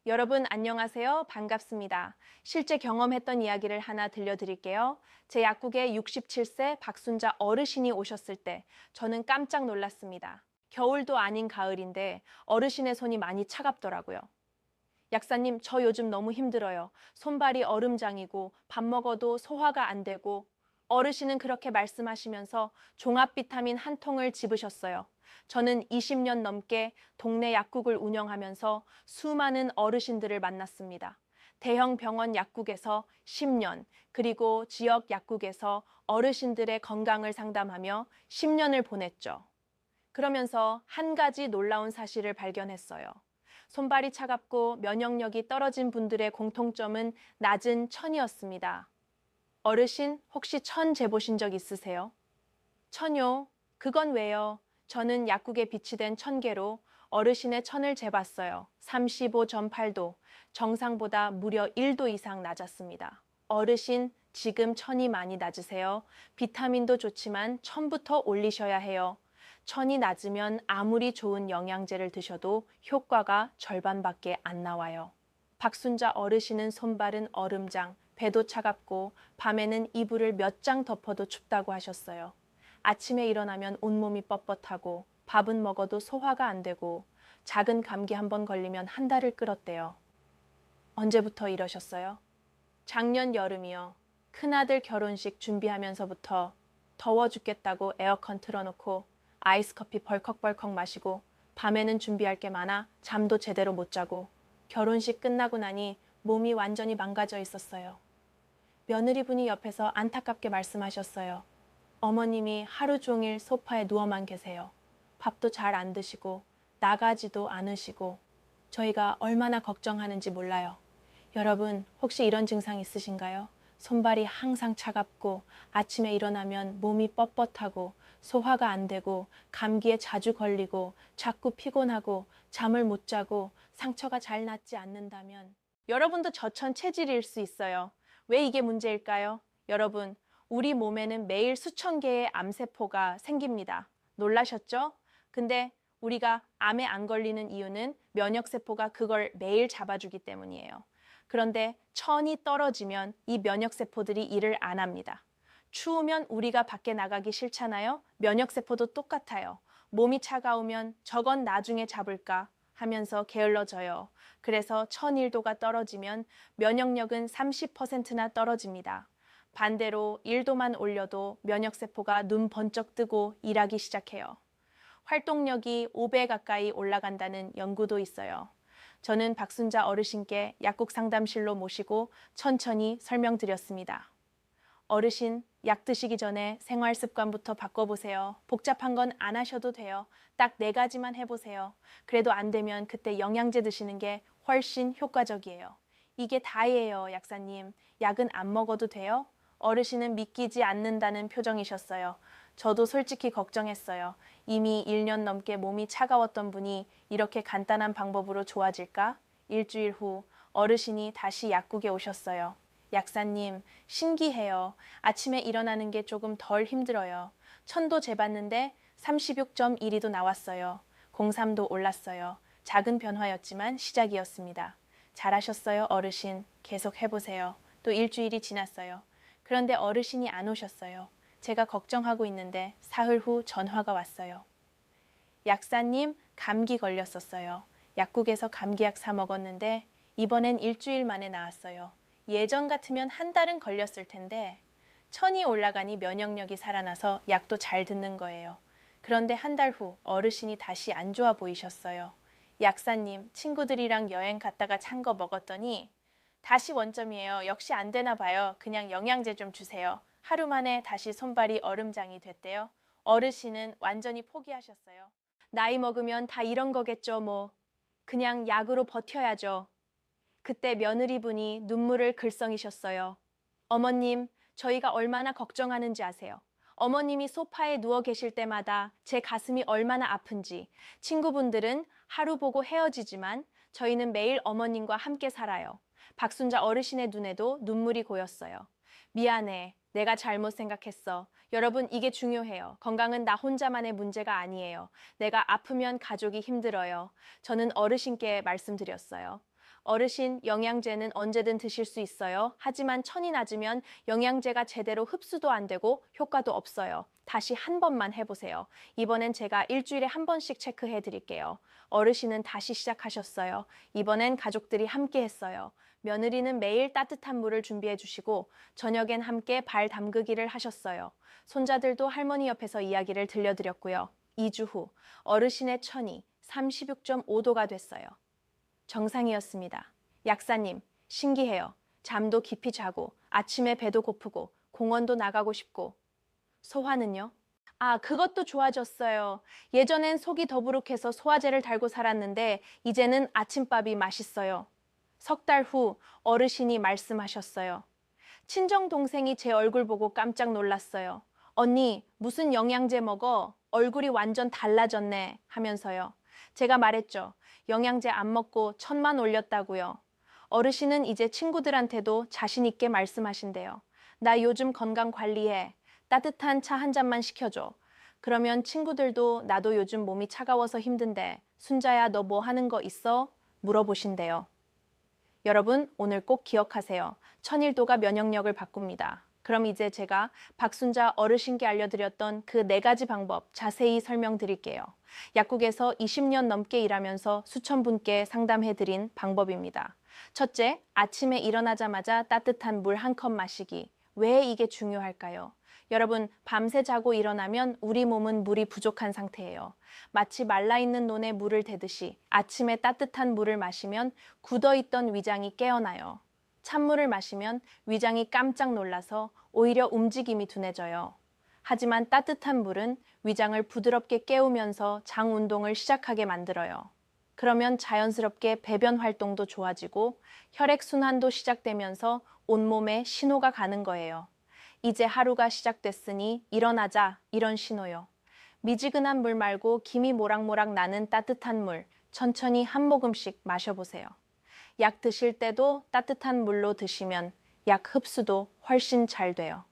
여러분 안녕하세요. 반갑습니다. 실제 경험했던 이야기를 하나 들려드릴게요. 제 약국에 67세 박순자 어르신이 오셨을 때 저는 깜짝 놀랐습니다. 겨울도 아닌 가을인데 어르신의 손이 많이 차갑더라고요. 약사님, 저 요즘 너무 힘들어요. 손발이 얼음장이고 밥 먹어도 소화가 안 되고 어르신은 그렇게 말씀하시면서 종합 비타민 한 통을 집으셨어요. 저는 20년 넘게 동네 약국을 운영하면서 수많은 어르신들을 만났습니다. 대형 병원 약국에서 10년, 그리고 지역 약국에서 어르신들의 건강을 상담하며 10년을 보냈죠. 그러면서 한 가지 놀라운 사실을 발견했어요. 손발이 차갑고 면역력이 떨어진 분들의 공통점은 낮은 천이었습니다. 어르신, 혹시 천 재보신 적 있으세요? 천요? 그건 왜요? 저는 약국에 비치된 천계로 어르신의 천을 재봤어요. 35.8도, 정상보다 무려 1도 이상 낮았습니다. 어르신, 지금 천이 많이 낮으세요. 비타민도 좋지만 천부터 올리셔야 해요. 천이 낮으면 아무리 좋은 영양제를 드셔도 효과가 절반밖에 안 나와요. 박순자 어르신은 손발은 얼음장, 배도 차갑고 밤에는 이불을 몇 장 덮어도 춥다고 하셨어요. 아침에 일어나면 온몸이 뻣뻣하고 밥은 먹어도 소화가 안 되고 작은 감기 한 번 걸리면 한 달을 끓었대요. 언제부터 이러셨어요? 작년 여름이요. 큰아들 결혼식 준비하면서부터 더워 죽겠다고 에어컨 틀어놓고 아이스 커피 벌컥벌컥 마시고 밤에는 준비할 게 많아 잠도 제대로 못 자고 결혼식 끝나고 나니 몸이 완전히 망가져 있었어요. 며느리분이 옆에서 안타깝게 말씀하셨어요. 어머님이 하루 종일 소파에 누워만 계세요. 밥도 잘 안 드시고 나가지도 않으시고 저희가 얼마나 걱정하는지 몰라요. 여러분, 혹시 이런 증상 있으신가요? 손발이 항상 차갑고 아침에 일어나면 몸이 뻣뻣하고 소화가 안 되고 감기에 자주 걸리고 자꾸 피곤하고 잠을 못 자고 상처가 잘 낫지 않는다면 여러분도 저천 체질일 수 있어요. 왜 이게 문제일까요? 여러분, 우리 몸에는 매일 수천 개의 암세포가 생깁니다. 놀라셨죠? 근데 우리가 암에 안 걸리는 이유는 면역세포가 그걸 매일 잡아주기 때문이에요. 그런데 천이 떨어지면 이 면역세포들이 일을 안 합니다. 추우면 우리가 밖에 나가기 싫잖아요? 면역세포도 똑같아요. 몸이 차가우면 저건 나중에 잡을까 하면서 게을러져요. 그래서 천일도가 떨어지면 면역력은 30%나 떨어집니다. 반대로 1도만 올려도 면역세포가 눈 번쩍 뜨고 일하기 시작해요. 활동력이 5배 가까이 올라간다는 연구도 있어요. 저는 박순자 어르신께 약국 상담실로 모시고 천천히 설명드렸습니다. 어르신, 약 드시기 전에 생활 습관부터 바꿔보세요. 복잡한 건 안 하셔도 돼요. 딱 4가지만 해보세요. 그래도 안 되면 그때 영양제 드시는 게 훨씬 효과적이에요. 이게 다예요, 약사님. 약은 안 먹어도 돼요? 어르신은 믿기지 않는다는 표정이셨어요. 저도 솔직히 걱정했어요. 이미 1년 넘게 몸이 차가웠던 분이 이렇게 간단한 방법으로 좋아질까? 일주일 후 어르신이 다시 약국에 오셨어요. 약사님, 신기해요. 아침에 일어나는 게 조금 덜 힘들어요. 천도 재봤는데 36.1도 나왔어요. 03도 올랐어요. 작은 변화였지만 시작이었습니다. 잘하셨어요, 어르신. 계속 해보세요. 또 일주일이 지났어요. 그런데 어르신이 안 오셨어요. 제가 걱정하고 있는데 사흘 후 전화가 왔어요. 약사님, 감기 걸렸었어요. 약국에서 감기약 사 먹었는데 이번엔 일주일 만에 나았어요. 예전 같으면 한 달은 걸렸을 텐데 천이 올라가니 면역력이 살아나서 약도 잘 듣는 거예요. 그런데 한 달 후 어르신이 다시 안 좋아 보이셨어요. 약사님, 친구들이랑 여행 갔다가 찬 거 먹었더니 다시 원점이에요. 역시 안 되나 봐요. 그냥 영양제 좀 주세요. 하루 만에 다시 손발이 얼음장이 됐대요. 어르신은 완전히 포기하셨어요. 나이 먹으면 다 이런 거겠죠, 뭐. 그냥 약으로 버텨야죠. 그때 며느리분이 눈물을 글썽이셨어요. 어머님, 저희가 얼마나 걱정하는지 아세요? 어머님이 소파에 누워 계실 때마다 제 가슴이 얼마나 아픈지. 친구분들은 하루 보고 헤어지지만 저희는 매일 어머님과 함께 살아요. 박순자 어르신의 눈에도 눈물이 고였어요. 미안해. 내가 잘못 생각했어. 여러분, 이게 중요해요. 건강은 나 혼자만의 문제가 아니에요. 내가 아프면 가족이 힘들어요. 저는 어르신께 말씀드렸어요. 어르신, 영양제는 언제든 드실 수 있어요. 하지만 천이 낮으면 영양제가 제대로 흡수도 안 되고 효과도 없어요. 다시 한 번만 해보세요. 이번엔 제가 일주일에 한 번씩 체크해 드릴게요. 어르신은 다시 시작하셨어요. 이번엔 가족들이 함께 했어요. 며느리는 매일 따뜻한 물을 준비해 주시고 저녁엔 함께 발 담그기를 하셨어요. 손자들도 할머니 옆에서 이야기를 들려드렸고요. 2주 후 어르신의 천이 36.5도가 됐어요. 정상이었습니다. 약사님, 신기해요. 잠도 깊이 자고 아침에 배도 고프고 공원도 나가고 싶고. 소화는요? 아, 그것도 좋아졌어요. 예전엔 속이 더부룩해서 소화제를 달고 살았는데 이제는 아침밥이 맛있어요. 석 달 후 어르신이 말씀하셨어요. 친정 동생이 제 얼굴 보고 깜짝 놀랐어요. 언니, 무슨 영양제 먹어? 얼굴이 완전 달라졌네 하면서요. 제가 말했죠. 영양제 안 먹고 천만 올렸다고요. 어르신은 이제 친구들한테도 자신 있게 말씀하신대요. 나 요즘 건강 관리해. 따뜻한 차 한 잔만 시켜줘. 그러면 친구들도 나도 요즘 몸이 차가워서 힘든데 순자야 너 뭐 하는 거 있어? 물어보신대요. 여러분, 오늘 꼭 기억하세요. 천일도가 면역력을 바꿉니다. 그럼 이제 제가 박순자 어르신께 알려드렸던 그 4가지 방법 자세히 설명드릴게요. 약국에서 20년 넘게 일하면서 수천 분께 상담해드린 방법입니다. 첫째, 아침에 일어나자마자 따뜻한 물 한 컵 마시기. 왜 이게 중요할까요? 여러분, 밤새 자고 일어나면 우리 몸은 물이 부족한 상태예요. 마치 말라있는 논에 물을 대듯이 아침에 따뜻한 물을 마시면 굳어있던 위장이 깨어나요. 찬물을 마시면 위장이 깜짝 놀라서 오히려 움직임이 둔해져요. 하지만 따뜻한 물은 위장을 부드럽게 깨우면서 장 운동을 시작하게 만들어요. 그러면 자연스럽게 배변 활동도 좋아지고 혈액순환도 시작되면서 온몸에 신호가 가는 거예요. 이제 하루가 시작됐으니 일어나자, 이런 신호요. 미지근한 물 말고 김이 모락모락 나는 따뜻한 물, 천천히 한 모금씩 마셔보세요. 약 드실 때도 따뜻한 물로 드시면 약 흡수도 훨씬 잘 돼요.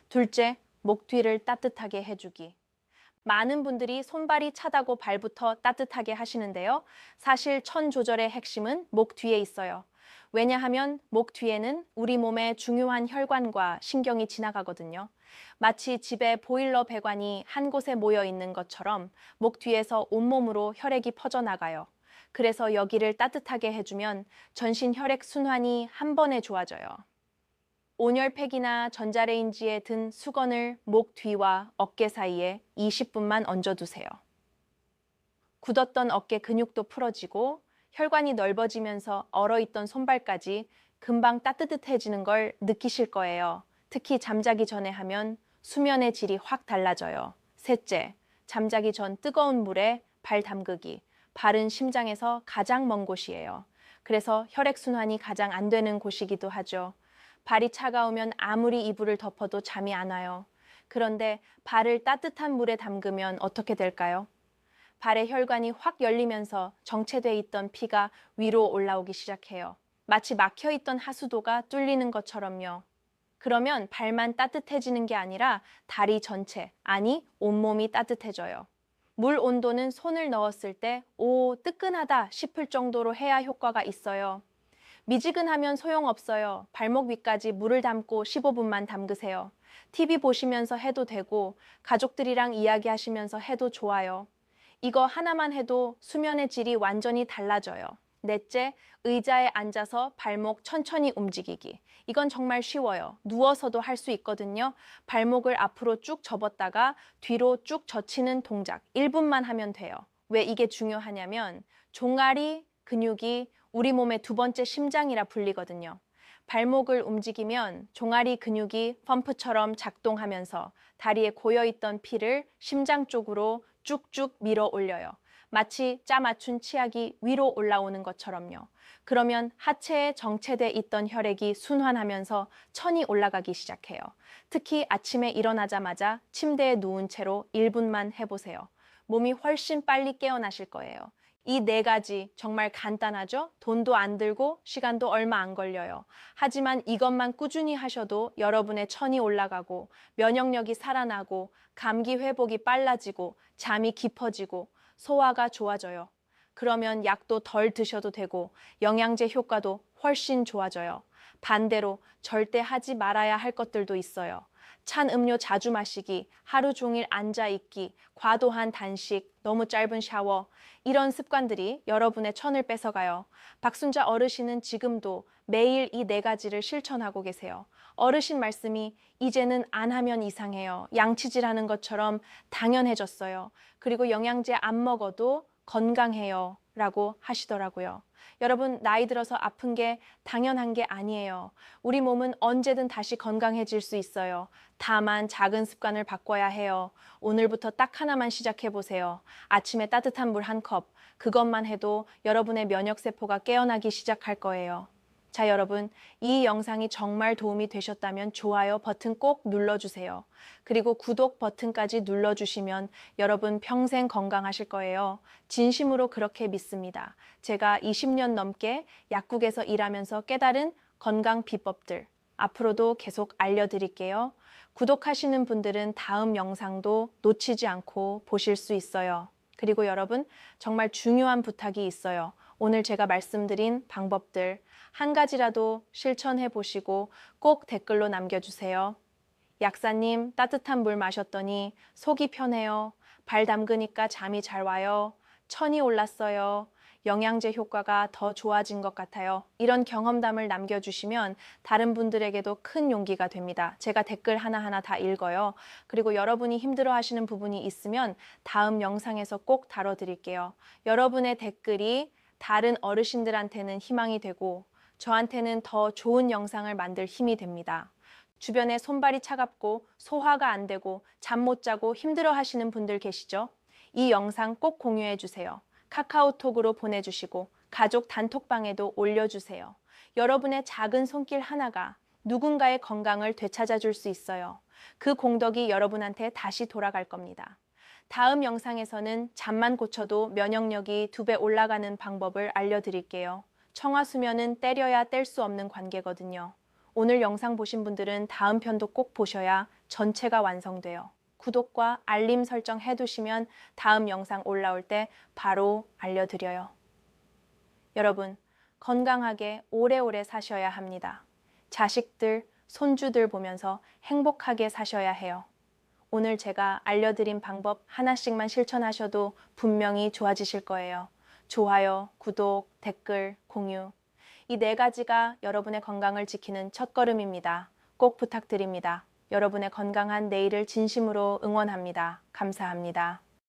둘째, 목 뒤를 따뜻하게 해주기. 많은 분들이 손발이 차다고 발부터 따뜻하게 하시는데요. 사실 천 조절의 핵심은 목 뒤에 있어요. 왜냐하면 목 뒤에는 우리 몸의 중요한 혈관과 신경이 지나가거든요. 마치 집에 보일러 배관이 한 곳에 모여 있는 것처럼 목 뒤에서 온몸으로 혈액이 퍼져나가요. 그래서 여기를 따뜻하게 해주면 전신 혈액 순환이 한 번에 좋아져요. 온열팩이나 전자레인지에 든 수건을 목 뒤와 어깨 사이에 20분만 얹어두세요. 굳었던 어깨 근육도 풀어지고 혈관이 넓어지면서 얼어있던 손발까지 금방 따뜻해지는 걸 느끼실 거예요. 특히 잠자기 전에 하면 수면의 질이 확 달라져요. 셋째, 잠자기 전 뜨거운 물에 발 담그기. 발은 심장에서 가장 먼 곳이에요. 그래서 혈액순환이 가장 안 되는 곳이기도 하죠. 발이 차가우면 아무리 이불을 덮어도 잠이 안 와요. 그런데 발을 따뜻한 물에 담그면 어떻게 될까요? 발의 혈관이 확 열리면서 정체돼 있던 피가 위로 올라오기 시작해요. 마치 막혀있던 하수도가 뚫리는 것처럼요. 그러면 발만 따뜻해지는 게 아니라 다리 전체, 아니 온몸이 따뜻해져요. 물 온도는 손을 넣었을 때 오, 뜨끈하다 싶을 정도로 해야 효과가 있어요. 미지근하면 소용없어요. 발목 위까지 물을 담고 15분만 담그세요. TV 보시면서 해도 되고 가족들이랑 이야기하시면서 해도 좋아요. 이거 하나만 해도 수면의 질이 완전히 달라져요. 넷째, 의자에 앉아서 발목 천천히 움직이기. 이건 정말 쉬워요. 누워서도 할 수 있거든요. 발목을 앞으로 쭉 접었다가 뒤로 쭉 젖히는 동작 1분만 하면 돼요. 왜 이게 중요하냐면 종아리 근육이 우리 몸의 두 번째 심장이라 불리거든요. 발목을 움직이면 종아리 근육이 펌프처럼 작동하면서 다리에 고여있던 피를 심장 쪽으로 쭉쭉 밀어 올려요. 마치 짜 맞춘 치약이 위로 올라오는 것처럼요. 그러면 하체에 정체돼 있던 혈액이 순환하면서 천이 올라가기 시작해요. 특히 아침에 일어나자마자 침대에 누운 채로 1분만 해보세요. 몸이 훨씬 빨리 깨어나실 거예요. 이 4가지 정말 간단하죠? 돈도 안 들고 시간도 얼마 안 걸려요. 하지만 이것만 꾸준히 하셔도 여러분의 천이 올라가고 면역력이 살아나고 감기 회복이 빨라지고 잠이 깊어지고 소화가 좋아져요. 그러면 약도 덜 드셔도 되고 영양제 효과도 훨씬 좋아져요. 반대로 절대 하지 말아야 할 것들도 있어요. 찬 음료 자주 마시기, 하루 종일 앉아 있기, 과도한 단식, 너무 짧은 샤워, 이런 습관들이 여러분의 천을 뺏어가요. 박순자 어르신은 지금도 매일 이 네 가지를 실천하고 계세요. 어르신 말씀이 이제는 안 하면 이상해요. 양치질 하는 것처럼 당연해졌어요. 그리고 영양제 안 먹어도 건강해요. 라고 하시더라고요. 여러분, 나이 들어서 아픈 게 당연한 게 아니에요. 우리 몸은 언제든 다시 건강해질 수 있어요. 다만 작은 습관을 바꿔야 해요. 오늘부터 딱 하나만 시작해 보세요. 아침에 따뜻한 물 한 컵. 그것만 해도 여러분의 면역세포가 깨어나기 시작할 거예요. 자, 여러분, 이 영상이 정말 도움이 되셨다면 좋아요 버튼 꼭 눌러주세요. 그리고 구독 버튼까지 눌러주시면 여러분 평생 건강하실 거예요. 진심으로 그렇게 믿습니다. 제가 20년 넘게 약국에서 일하면서 깨달은 건강 비법들 앞으로도 계속 알려드릴게요. 구독하시는 분들은 다음 영상도 놓치지 않고 보실 수 있어요. 그리고 여러분, 정말 중요한 부탁이 있어요. 오늘 제가 말씀드린 방법들 한 가지라도 실천해 보시고 꼭 댓글로 남겨주세요. 약사님, 따뜻한 물 마셨더니 속이 편해요. 발 담그니까 잠이 잘 와요. 천이 올랐어요. 영양제 효과가 더 좋아진 것 같아요. 이런 경험담을 남겨주시면 다른 분들에게도 큰 용기가 됩니다. 제가 댓글 하나하나 다 읽어요. 그리고 여러분이 힘들어 하시는 부분이 있으면 다음 영상에서 꼭 다뤄드릴게요. 여러분의 댓글이 다른 어르신들한테는 희망이 되고 저한테는 더 좋은 영상을 만들 힘이 됩니다. 주변에 손발이 차갑고 소화가 안 되고 잠 못 자고 힘들어 하시는 분들 계시죠? 이 영상 꼭 공유해 주세요. 카카오톡으로 보내주시고 가족 단톡방에도 올려주세요. 여러분의 작은 손길 하나가 누군가의 건강을 되찾아 줄 수 있어요. 그 공덕이 여러분한테 다시 돌아갈 겁니다. 다음 영상에서는 잠만 고쳐도 면역력이 2배 올라가는 방법을 알려드릴게요. 청아수면은 때려야 뗄 수 없는 관계거든요. 오늘 영상 보신 분들은 다음 편도 꼭 보셔야 전체가 완성돼요. 구독과 알림 설정 해두시면 다음 영상 올라올 때 바로 알려드려요. 여러분, 건강하게 오래오래 사셔야 합니다. 자식들, 손주들 보면서 행복하게 사셔야 해요. 오늘 제가 알려드린 방법 하나씩만 실천하셔도 분명히 좋아지실 거예요. 좋아요, 구독, 댓글, 공유. 이 네 가지가 여러분의 건강을 지키는 첫걸음입니다. 꼭 부탁드립니다. 여러분의 건강한 내일을 진심으로 응원합니다. 감사합니다.